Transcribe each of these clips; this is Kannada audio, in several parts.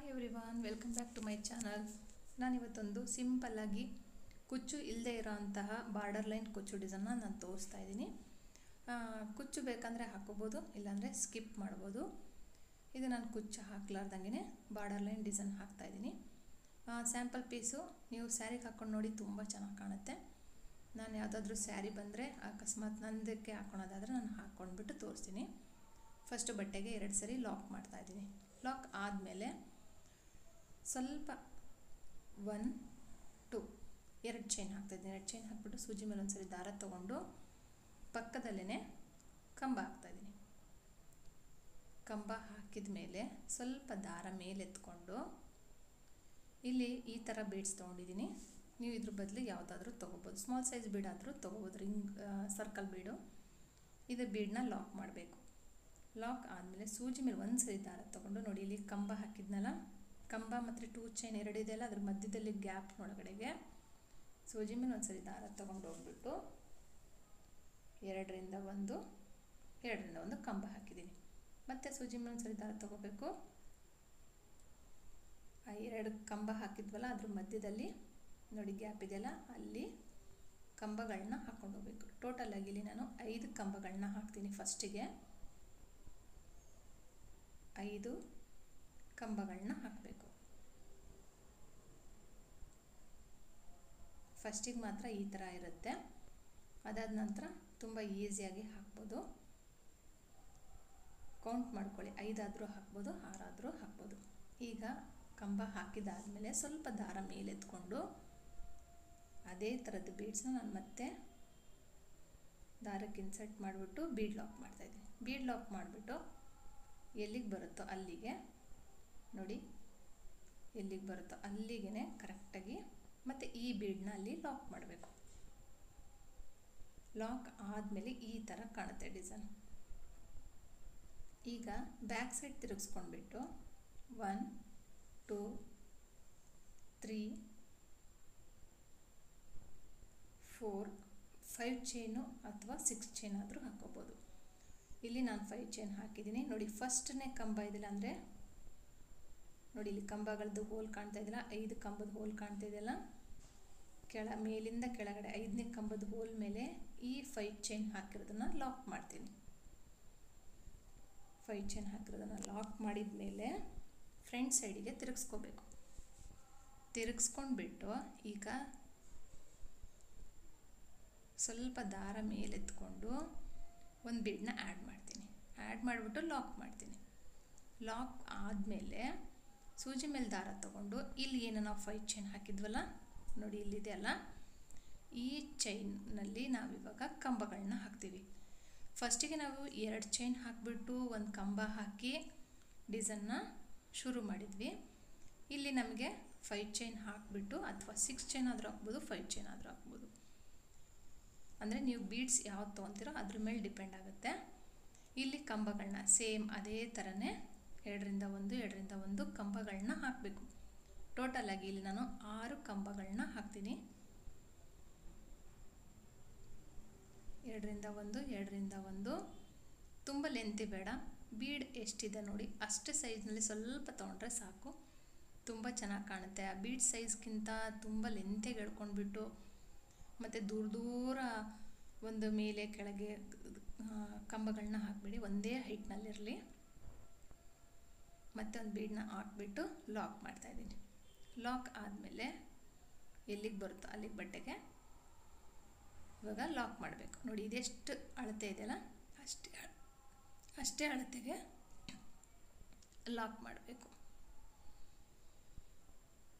Hi everyone, welcome back to my channel. ನಾನಿವತ್ತೊಂದು ಸಿಂಪಲ್ಲಾಗಿ ಕುಚ್ಚು ಇಲ್ಲದೆ ಇರೋಂತಹ ಬಾರ್ಡರ್ ಲೈನ್ ಕುಚ್ಚು ಡಿಸೈನ್ನ ನಾನು ತೋರಿಸ್ತಾ ಇದ್ದೀನಿ. ಕುಚ್ಚು ಬೇಕಂದರೆ ಹಾಕೋಬೋದು, ಇಲ್ಲಾಂದರೆ ಸ್ಕಿಪ್ ಮಾಡ್ಬೋದು. ಇದು ನಾನು ಕುಚ್ಚು ಹಾಕ್ಲಾರ್ದಂಗೆ ಬಾರ್ಡರ್ ಲೈನ್ ಡಿಸೈನ್ ಹಾಕ್ತಾಯಿದ್ದೀನಿ. ಸ್ಯಾಂಪಲ್ ಪೀಸು ನೀವು ಸ್ಯಾರಿಗೆ ಹಾಕ್ಕೊಂಡು ನೋಡಿ, ತುಂಬ ಚೆನ್ನಾಗಿ ಕಾಣುತ್ತೆ. ನಾನು ಯಾವುದಾದ್ರೂ ಸ್ಯಾರಿ ಬಂದರೆ ಅಕಸ್ಮಾತ್ ನಂದಕ್ಕೆ ಹಾಕ್ಕೊಳೋದಾದರೆ ನಾನು ಹಾಕ್ಕೊಂಡ್ಬಿಟ್ಟು ತೋರಿಸ್ತೀನಿ. ಫಸ್ಟು ಬಟ್ಟೆಗೆ 2 ಸರಿ ಲಾಕ್ ಮಾಡ್ತಾಯಿದ್ದೀನಿ. ಲಾಕ್ ಆದಮೇಲೆ ಸ್ವಲ್ಪ 1 2 2 ಚೈನ್ ಹಾಕ್ತಾಯಿದ್ದೀನಿ. 2 ಚೈನ್ ಹಾಕ್ಬಿಟ್ಟು ಸೂಜಿ ಮೇಲೆ ಒಂದ್ಸರಿ ದಾರ ತೊಗೊಂಡು ಪಕ್ಕದಲ್ಲೇ ಕಂಬ ಹಾಕ್ತಾಯಿದ್ದೀನಿ. ಕಂಬ ಹಾಕಿದ ಮೇಲೆ ಸ್ವಲ್ಪ ದಾರ ಮೇಲೆತ್ಕೊಂಡು ಇಲ್ಲಿ ಈ ಥರ ಬೀಡ್ಸ್ ತೊಗೊಂಡಿದ್ದೀನಿ. ನೀವು ಇದ್ರ ಬದಲು ಯಾವುದಾದ್ರೂ ತೊಗೋಬೋದು, ಸ್ಮಾಲ್ ಸೈಜ್ ಬೀಡಾದರೂ ತೊಗೋಬೋದು, ರಿಂಗ್ ಸರ್ಕಲ್ ಬೀಡು. ಇದು ಬೀಡನ್ನ ಲಾಕ್ ಮಾಡಬೇಕು. ಲಾಕ್ ಆದಮೇಲೆ ಸೂಜಿ ಮೇಲೆ ಒಂದು ಸರಿ ದಾರ ತೊಗೊಂಡು ನೋಡಿ, ಇಲ್ಲಿ ಕಂಬ ಹಾಕಿದ್ನಲ್ಲ, ಕಂಬ ಮತ್ತು 2 ಚೈನ್ 2 ಇದೆಯಲ್ಲ, ಅದ್ರ ಮಧ್ಯದಲ್ಲಿ ಗ್ಯಾಪ್ನೊಳಗಡೆಗೆ ಸೂಜಿ ಮೇಲೆ ಒಂದು ಸರಿ ದಾರ ತೊಗೊಂಡು ಹೋಗ್ಬಿಟ್ಟು 2ರಿಂದ 1 ಕಂಬ ಹಾಕಿದ್ದೀನಿ. ಮತ್ತು ಸೂಜಿ ಮೇಲೆ ಒಂದು ಸರಿ ದಾರ ತೊಗೋಬೇಕು. ಆ 2 ಕಂಬ ಹಾಕಿದ್ವಲ್ಲ, ಅದ್ರ ಮಧ್ಯದಲ್ಲಿ ನೋಡಿ ಗ್ಯಾಪ್ ಇದೆಯಲ್ಲ, ಅಲ್ಲಿ ಕಂಬಗಳನ್ನ ಹಾಕ್ಕೊಂಡು ಹೋಗ್ಬೇಕು. ಟೋಟಲಾಗಿ ಇಲ್ಲಿ ನಾನು 5 ಕಂಬಗಳನ್ನ ಹಾಕ್ತೀನಿ. ಫಸ್ಟಿಗೆ 5 ಕಂಬಗಳನ್ನ ಹಾಕಬೇಕು. ಫಸ್ಟಿಗೆ ಮಾತ್ರ ಈ ಥರ ಇರುತ್ತೆ, ಅದಾದ ನಂತರ ತುಂಬ ಈಸಿಯಾಗಿ ಹಾಕ್ಬೋದು. ಕೌಂಟ್ ಮಾಡ್ಕೊಳ್ಳಿ, 5 ಆದರೂ ಹಾಕ್ಬೋದು, 6 ಆದರೂ ಹಾಕ್ಬೋದು. ಈಗ ಕಂಬ ಹಾಕಿದಾದಮೇಲೆ ಸ್ವಲ್ಪ ದಾರ ಮೇಲೆತ್ಕೊಂಡು ಅದೇ ಥರದ್ದು ಬೀಡ್ಸ್ನ ನಾನು ಮತ್ತೆ ದಾರಕ್ಕೆ ಇನ್ಸರ್ಟ್ ಮಾಡಿಬಿಟ್ಟು ಬೀಡ್ ಲಾಕ್ ಮಾಡ್ತಾಯಿದ್ದೀನಿ. ಬೀಡ್ ಲಾಕ್ ಮಾಡಿಬಿಟ್ಟು ಎಲ್ಲಿಗೆ ಬರುತ್ತೋ ಅಲ್ಲಿಗೆ ನೋಡಿ, ಎಲ್ಲಿಗೆ ಬರುತ್ತೋ ಅಲ್ಲಿಗೆ ಕರೆಕ್ಟಾಗಿ ಮತ್ತು ಈ ಬೀಡನ್ನ ಅಲ್ಲಿ ಲಾಕ್ ಮಾಡಬೇಕು. ಲಾಕ್ ಆದಮೇಲೆ ಈ ಥರ ಕಾಣುತ್ತೆ ಡಿಸೈನ್. ಈಗ ಬ್ಯಾಕ್ ಸೈಡ್ ತಿರುಗಿಸ್ಕೊಂಡ್ಬಿಟ್ಟು 1 2 3 4 5 ಚೈನು ಅಥವಾ 6 ಚೈನ್ ಆದರೂ ಹಾಕೋಬೋದು. ಇಲ್ಲಿ ನಾನು 5 ಚೈನ್ ಹಾಕಿದ್ದೀನಿ. ನೋಡಿ, ಫಸ್ಟ್ನೇ ಕಂಬ ಇದಿಲ್ಲ ಅಂದರೆ ನೋಡಿ, ಇಲ್ಲಿ ಕಂಬಗಳದ್ದು ಹೋಲ್ ಕಾಣ್ತಾ ಇದೆಯಲ್ಲ, 5 ಕಂಬದ ಹೋಲ್ ಕಾಣ್ತಾ ಇದೆಯಲ್ಲ, ಮೇಲಿಂದ ಕೆಳಗಡೆ 5ನೇ ಕಂಬದ ಹೋಲ್ ಮೇಲೆ ಈ 5 ಚೈನ್ ಹಾಕಿರೋದನ್ನು ಲಾಕ್ ಮಾಡ್ತೀನಿ. 5 ಚೈನ್ ಹಾಕಿರೋದನ್ನು ಲಾಕ್ ಮಾಡಿದ ಮೇಲೆ ಫ್ರಂಟ್ ಸೈಡಿಗೆ ತಿರುಗಿಸ್ಕೋಬೇಕು. ತಿರುಗಿಸ್ಕೊಂಡ್ಬಿಟ್ಟು ಈಗ ಸ್ವಲ್ಪ ದಾರ ಮೇಲೆತ್ಕೊಂಡು ಒಂದು ಬೀಡನ್ನ ಆ್ಯಡ್ ಮಾಡ್ತೀನಿ. ಆ್ಯಡ್ ಮಾಡಿಬಿಟ್ಟು ಲಾಕ್ ಮಾಡ್ತೀನಿ. ಲಾಕ್ ಆದಮೇಲೆ ಸೂಜಿ ಮೇಲೆ ದಾರ ತೊಗೊಂಡು ಇಲ್ಲಿ ಏನು ನಾವು 5 ಚೈನ್ ಹಾಕಿದ್ವಲ್ಲ ನೋಡಿ, ಇಲ್ಲಿದೆಯಲ್ಲ, ಈ ಚೈನ್ನಲ್ಲಿ ನಾವಿವಾಗ ಕಂಬಗಳನ್ನ ಹಾಕ್ತೀವಿ. ಫಸ್ಟಿಗೆ ನಾವು 2 ಚೈನ್ ಹಾಕಿಬಿಟ್ಟು ಒಂದು ಕಂಬ ಹಾಕಿ ಡಿಸೈನ್ನ ಶುರು ಮಾಡಿದ್ವಿ. ಇಲ್ಲಿ ನಮಗೆ 5 ಚೈನ್ ಹಾಕಿಬಿಟ್ಟು ಅಥವಾ 6 ಚೈನ್ ಆದರೂ ಹಾಕ್ಬೋದು, 5 ಚೈನ್ ಆದರೂ ಹಾಕ್ಬೋದು. ಅಂದರೆ ನೀವು ಬೀಡ್ಸ್ ಯಾವ್ದು ತೊಗೊತೀರೋ ಅದ್ರ ಮೇಲೆ ಡಿಪೆಂಡ್ ಆಗುತ್ತೆ. ಇಲ್ಲಿ ಕಂಬಗಳನ್ನ ಸೇಮ್ ಅದೇ ಥರನೇ 2ರಿಂದ 1 ಕಂಬಗಳನ್ನ ಹಾಕಬೇಕು. ಟೋಟಲಾಗಿ ಇಲ್ಲಿ ನಾನು 6 ಕಂಬಗಳನ್ನ ಹಾಕ್ತೀನಿ. 2ರಿಂದ 1 ತುಂಬ ಲೆಂತಿ ಬೇಡ. ಬೀಡ್ ಎಷ್ಟಿದೆ ನೋಡಿ, ಅಷ್ಟೇ ಸೈಜ್ನಲ್ಲಿ ಸ್ವಲ್ಪ ತೊಗೊಂಡ್ರೆ ಸಾಕು, ತುಂಬ ಚೆನ್ನಾಗಿ ಕಾಣುತ್ತೆ. ಆ ಬೀಡ್ ಸೈಜ್ಗಿಂತ ತುಂಬ ಲೆಂತಿಗೆ ಎಳ್ಕೊಂಡ್ಬಿಟ್ಟು ಮತ್ತು ದೂರ ಒಂದು ಮೇಲೆ ಕೆಳಗೆ ಕಂಬಗಳನ್ನ ಹಾಕಿಬಿಡಿ, ಒಂದೇ ಹೈಟ್ನಲ್ಲಿರಲಿ. ಮತ್ತೆ ಒಂದು ಬೀಡನ್ನ ಹಾಕ್ಬಿಟ್ಟು ಲಾಕ್ ಮಾಡ್ತಾಯಿದ್ದೀನಿ. ಲಾಕ್ ಆದಮೇಲೆ ಎಲ್ಲಿಗೆ ಬರುತ್ತೋ ಅಲ್ಲಿಗೆ ಬಟ್ಟೆಗೆ ಇವಾಗ ಲಾಕ್ ಮಾಡಬೇಕು. ನೋಡಿ, ಇದೆಷ್ಟು ಅಳತೆ ಇದೆಯಲ್ಲ, ಅಷ್ಟೇ ಅಳತೆಗೆ ಲಾಕ್ ಮಾಡಬೇಕು.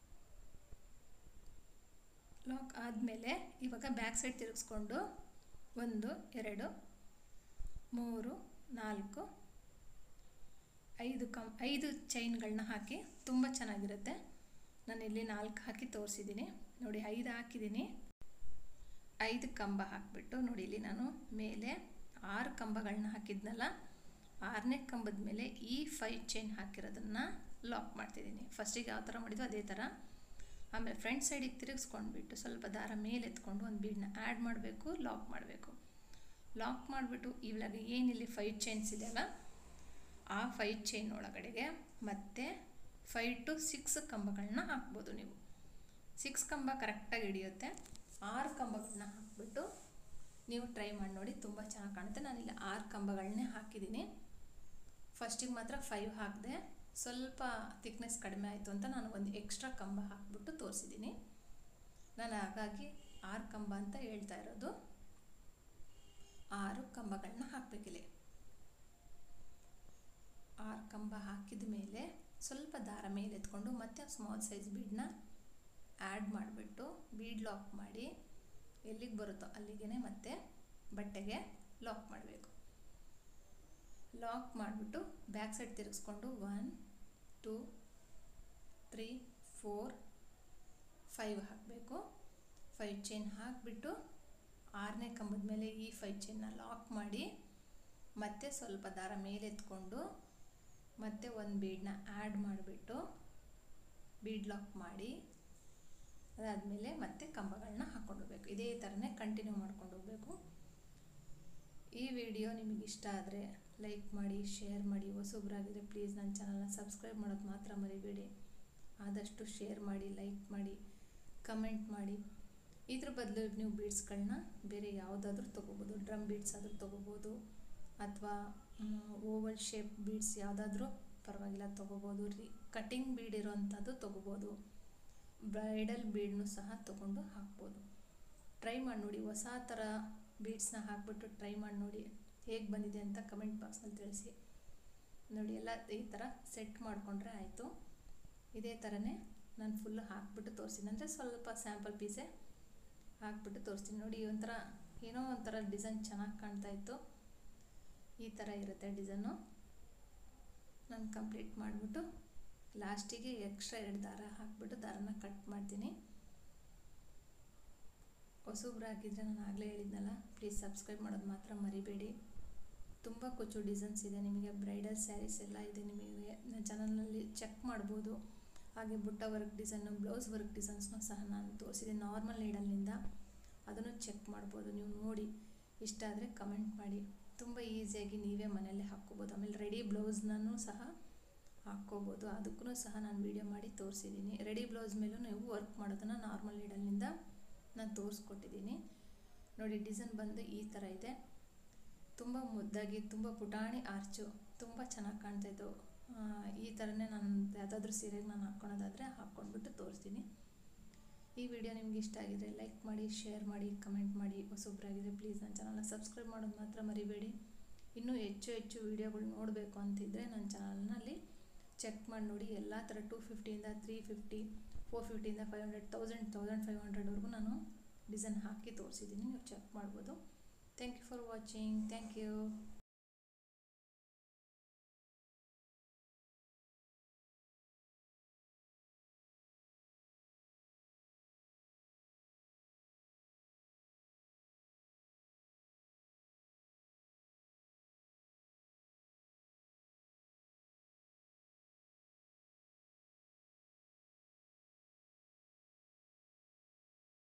ಲಾಕ್ ಆದಮೇಲೆ ಇವಾಗ ಬ್ಯಾಕ್ ಸೈಡ್ ತಿರುಗಿಸ್ಕೊಂಡು 1 2 3 4 5 ಚೈನ್ಗಳನ್ನ ಹಾಕಿ ತುಂಬ ಚೆನ್ನಾಗಿರುತ್ತೆ. ನಾನು ಇಲ್ಲಿ 4 ಹಾಕಿ ತೋರಿಸಿದ್ದೀನಿ. ನೋಡಿ, 5 ಹಾಕಿದ್ದೀನಿ. 5 ಕಂಬ ಹಾಕಿಬಿಟ್ಟು ನೋಡಿ, ಇಲ್ಲಿ ನಾನು ಮೇಲೆ 6 ಕಂಬಗಳನ್ನ ಹಾಕಿದ್ನಲ್ಲ, 6ನೇ ಕಂಬದ ಮೇಲೆ ಈ 5 ಚೈನ್ ಹಾಕಿರೋದನ್ನು ಲಾಕ್ ಮಾಡ್ತಿದ್ದೀನಿ. ಫಸ್ಟಿಗೆ ಯಾವ ಥರ ಮಾಡಿದ್ವು ಅದೇ ಥರ. ಆಮೇಲೆ ಫ್ರಂಟ್ ಸೈಡಿಗೆ ತಿರುಗಿಸ್ಕೊಂಡ್ಬಿಟ್ಟು ಸ್ವಲ್ಪ ದಾರ ಮೇಲೆ ಎತ್ಕೊಂಡು ಒಂದು ಬೀಡನ್ನ ಆ್ಯಡ್ ಮಾಡಬೇಕು, ಲಾಕ್ ಮಾಡಬೇಕು. ಲಾಕ್ ಮಾಡಿಬಿಟ್ಟು ಇವಾಗ ಏನಿಲ್ಲಿ 5 ಚೈನ್ಸ್ ಇದೆಯಲ್ಲ, ಆ 5 ಚೈನ್ ಒಳಗಡೆಗೆ ಮತ್ತೆ 5 to 6 ಕಂಬಗಳನ್ನ ಹಾಕ್ಬೋದು. ನೀವು 6 ಕಂಬ ಕರೆಕ್ಟಾಗಿ ಹಿಡಿಯುತ್ತೆ. 6 ಕಂಬಗಳನ್ನ ಹಾಕ್ಬಿಟ್ಟು ನೀವು ಟ್ರೈ ಮಾಡಿ ನೋಡಿ, ತುಂಬ ಚೆನ್ನಾಗಿ ಕಾಣುತ್ತೆ. ನಾನಿಲ್ಲಿ 6 ಕಂಬಗಳನ್ನೇ ಹಾಕಿದ್ದೀನಿ. ಫಸ್ಟಿಗೆ ಮಾತ್ರ 5 ಹಾಕಿದೆ, ಸ್ವಲ್ಪ ಥಿಕ್ನೆಸ್ ಕಡಿಮೆ ಆಯಿತು ಅಂತ ನಾನು ಒಂದು ಎಕ್ಸ್ಟ್ರಾ ಕಂಬ ಹಾಕ್ಬಿಟ್ಟು ತೋರಿಸಿದ್ದೀನಿ. ನಾನು ಹಾಗಾಗಿ 6 ಕಂಬ ಅಂತ ಹೇಳ್ತಾ ಇರೋದು. 6 ಕಂಬಗಳನ್ನ ಹಾಕಬೇಕಿಲ್ಲಿ. 6 ಕಂಬ ಹಾಕಿದ ಮೇಲೆ ಸ್ವಲ್ಪ ದಾರ ಮೇಲೆ ಎತ್ಕೊಂಡು ಮತ್ತೆ ಸ್ಮಾಲ್ ಸೈಜ್ ಬೀಡನ್ನ ಆ್ಯಡ್ ಮಾಡಿಬಿಟ್ಟು ಬೀಡ್ ಲಾಕ್ ಮಾಡಿ ಎಲ್ಲಿಗೆ ಬರುತ್ತೋ ಅಲ್ಲಿಗೆ ಮತ್ತೆ ಬಟ್ಟೆಗೆ ಲಾಕ್ ಮಾಡಬೇಕು. ಲಾಕ್ ಮಾಡಿಬಿಟ್ಟು ಬ್ಯಾಕ್ ಸೈಡ್ ತಿರುಗಿಸ್ಕೊಂಡು 1 2 3 4 5 ಹಾಕಬೇಕು. 5 ಚೈನ್ ಹಾಕಿಬಿಟ್ಟು 6ನೇ ಕಂಬದ ಮೇಲೆ ಈ 5 ಚೈನ್ನ ಲಾಕ್ ಮಾಡಿ ಮತ್ತೆ ಸ್ವಲ್ಪ ದಾರ ಮೇಲೆ ಎತ್ಕೊಂಡು ಮತ್ತೆ ಒಂದು ಬೀಡನ್ನ ಆ್ಯಡ್ ಮಾಡಿಬಿಟ್ಟು ಬೀಡ್ ಲಾಕ್ ಮಾಡಿ ಅದಾದಮೇಲೆ ಮತ್ತೆ ಕಂಬಗಳನ್ನ ಹಾಕ್ಕೊಂಡು ಹೋಗ್ಬೇಕು. ಇದೇ ಥರನೇ ಕಂಟಿನ್ಯೂ ಮಾಡ್ಕೊಂಡು ಹೋಗಬೇಕು. ಈ ವಿಡಿಯೋ ನಿಮಗೆ ಇಷ್ಟ ಆದರೆ ಲೈಕ್ ಮಾಡಿ, ಶೇರ್ ಮಾಡಿ. ಹೊಸಬ್ರಾಗಿದ್ದರೆ ಪ್ಲೀಸ್ ನನ್ನ ಚಾನಲ್ನ ಸಬ್ಸ್ಕ್ರೈಬ್ ಮಾಡೋದು ಮಾತ್ರ ಮರಿಬೇಡಿ. ಆದಷ್ಟು ಶೇರ್ ಮಾಡಿ, ಲೈಕ್ ಮಾಡಿ, ಕಮೆಂಟ್ ಮಾಡಿ. ಇದ್ರ ಬದಲು ನೀವು ಬೀಡ್ಸ್ಗಳನ್ನ ಬೇರೆ ಯಾವುದಾದ್ರೂ ತೊಗೋಬೋದು. ಡ್ರಮ್ ಬೀಡ್ಸ್ ಆದರೂ ತೊಗೋಬೋದು ಅಥವಾ ಓವಲ್ ಶೇಪ್ ಬೀಡ್ಸ್ ಯಾವುದಾದ್ರೂ ಪರವಾಗಿಲ್ಲ ತೊಗೋಬೋದು. ಕಟಿಂಗ್ ಬೀಡ್ ಇರೋವಂಥದ್ದು ತೊಗೋಬೋದು. ಬ್ರೈಡಲ್ ಬೀಡ್ನು ಸಹ ತೊಗೊಂಡು ಹಾಕ್ಬೋದು. ಟ್ರೈ ಮಾಡಿ ನೋಡಿ. ಹೊಸ ಥರ ಬೀಡ್ಸ್ನ ಹಾಕ್ಬಿಟ್ಟು ಟ್ರೈ ಮಾಡಿ ನೋಡಿ, ಹೇಗೆ ಬಂದಿದೆ ಅಂತ ಕಮೆಂಟ್ ಬಾಕ್ಸ್ನಲ್ಲಿ ತಿಳಿಸಿ. ನೋಡಿ, ಎಲ್ಲ ಈ ಥರ ಸೆಟ್ ಮಾಡಿಕೊಂಡ್ರೆ ಆಯಿತು. ಇದೇ ಥರನೇ ನಾನು ಫುಲ್ಲು ಹಾಕ್ಬಿಟ್ಟು ತೋರಿಸ್ತೀನಿ, ಅಂದರೆ ಸ್ವಲ್ಪ ಸ್ಯಾಂಪಲ್ ಪೀಸೇ ಹಾಕ್ಬಿಟ್ಟು ತೋರಿಸ್ತೀನಿ. ನೋಡಿ, ಒಂಥರ ಏನೋ ಒಂಥರ ಡಿಸೈನ್ ಚೆನ್ನಾಗಿ ಕಾಣ್ತಾಯಿತ್ತು. ಈ ಥರ ಇರುತ್ತೆ ಡಿಸೈನು. ನಾನು ಕಂಪ್ಲೀಟ್ ಮಾಡಿಬಿಟ್ಟು ಲಾಸ್ಟಿಗೆ ಎಕ್ಸ್ಟ್ರಾ 2 ದಾರ ಹಾಕಿಬಿಟ್ಟು ದಾರನ ಕಟ್ ಮಾಡ್ತೀನಿ. ಹೊಸಬ್ರಾಗಿದ್ದರೆ ನಾನು ಆಗಲೇ ಹೇಳಿದ್ನಲ್ಲ, ಪ್ಲೀಸ್ ಸಬ್ಸ್ಕ್ರೈಬ್ ಮಾಡೋದು ಮಾತ್ರ ಮರಿಬೇಡಿ. ತುಂಬ ಕುಚ್ಚು ಡಿಸೈನ್ಸ್ ಇದೆ, ನಿಮಗೆ ಬ್ರೈಡಲ್ ಸ್ಯಾರೀಸ್ ಎಲ್ಲ ಇದೆ. ನಿಮಗೆ ನನ್ನ ಚಾನಲ್ನಲ್ಲಿ ಚೆಕ್ ಮಾಡ್ಬೋದು. ಹಾಗೆ ಬುಟ್ಟ ವರ್ಕ್ ಡಿಸೈನು, ಬ್ಲೌಸ್ ವರ್ಕ್ ಡಿಸೈನ್ಸ್ನೂ ಸಹ ನಾನು ತೋರಿಸಿದ್ದೀನಿ ನಾರ್ಮಲ್ ನೀಡಲ್ನಿಂದ. ಅದನ್ನು ಚೆಕ್ ಮಾಡ್ಬೋದು. ನೀವು ನೋಡಿ ಇಷ್ಟ ಆದರೆ ಕಮೆಂಟ್ ಮಾಡಿ. ತುಂಬ ಈಸಿಯಾಗಿ ನೀವೇ ಮನೆಯಲ್ಲೇ ಹಾಕ್ಕೋಬೋದು. ಆಮೇಲೆ ರೆಡಿ ಬ್ಲೌಸ್ನೂ ಸಹ ಹಾಕ್ಕೋಬೋದು. ಅದಕ್ಕೂ ಸಹ ನಾನು ವೀಡಿಯೋ ಮಾಡಿ ತೋರಿಸಿದ್ದೀನಿ. ರೆಡಿ ಬ್ಲೌಸ್ ಮೇಲೂ ನೀವು ವರ್ಕ್ ಮಾಡೋದನ್ನು ನಾರ್ಮಲ್ ನೀಡಲ್ನಿಂದ ನಾನು ತೋರಿಸ್ಕೊಟ್ಟಿದ್ದೀನಿ. ನೋಡಿ, ಡಿಸೈನ್ ಬಂದು ಈ ಥರ ಇದೆ. ತುಂಬ ಮುದ್ದಾಗಿ, ತುಂಬ ಪುಟಾಣಿ ಆರ್ಚು, ತುಂಬ ಚೆನ್ನಾಗಿ ಕಾಣ್ತಾಯಿತ್ತು. ಈ ಥರನೇ ನಾನು ಯಾವುದಾದ್ರೂ ಸೀರೆಗೆ ನಾನು ಹಾಕ್ಕೊಳೋದಾದರೆ ಹಾಕ್ಕೊಂಡ್ಬಿಟ್ಟು ತೋರಿಸ್ತೀನಿ. ಈ ವಿಡಿಯೋ ನಿಮ್ಗೆ ಇಷ್ಟ ಆಗಿದ್ರೆ ಲೈಕ್ ಮಾಡಿ, ಶೇರ್ ಮಾಡಿ, ಕಮೆಂಟ್ ಮಾಡಿ. ಹೊಸಬ್ರಾಗಿದ್ದರೆ ಪ್ಲೀಸ್ ನನ್ನ ಚಾನಲ್ನ ಸಬ್ಸ್ಕ್ರೈಬ್ ಮಾಡೋದು ಮಾತ್ರ ಮರಿಬೇಡಿ. ಇನ್ನೂ ಹೆಚ್ಚು ವೀಡಿಯೋಗಳು ನೋಡಬೇಕು ಅಂತಿದ್ದರೆ ನನ್ನ ಚಾನಲ್ನಲ್ಲಿ ಚೆಕ್ ಮಾಡಿ ನೋಡಿ. ಎಲ್ಲ ಥರ 250ಇಂದ 350, 450ಇಂದ 500, 1000, 1500ವರೆಗೂ ನಾನು ಡಿಸೈನ್ ಹಾಕಿ ತೋರಿಸಿದ್ದೀನಿ. ನೀವು ಚೆಕ್ ಮಾಡ್ಬೋದು. Thank you for watching. Thank you.